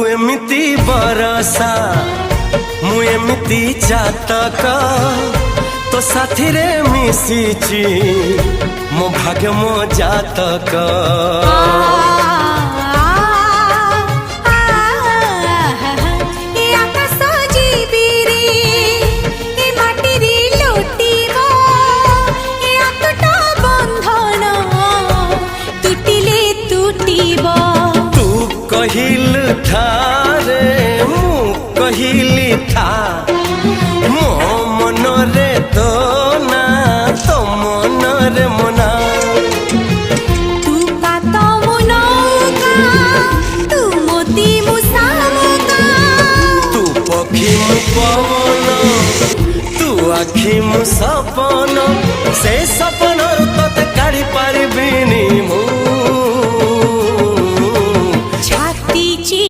एमिति बरसा मु एमिति चातक तो साथी रे मिशिची मो भाग्य मो जातक। कहिल ठारे मु कहिली था मो मन रे तो ना तो मन रे मना। तू का तो मनो का तू मोती मुसामो का तू पखी मु पवन तू आखी मु सपन से सपन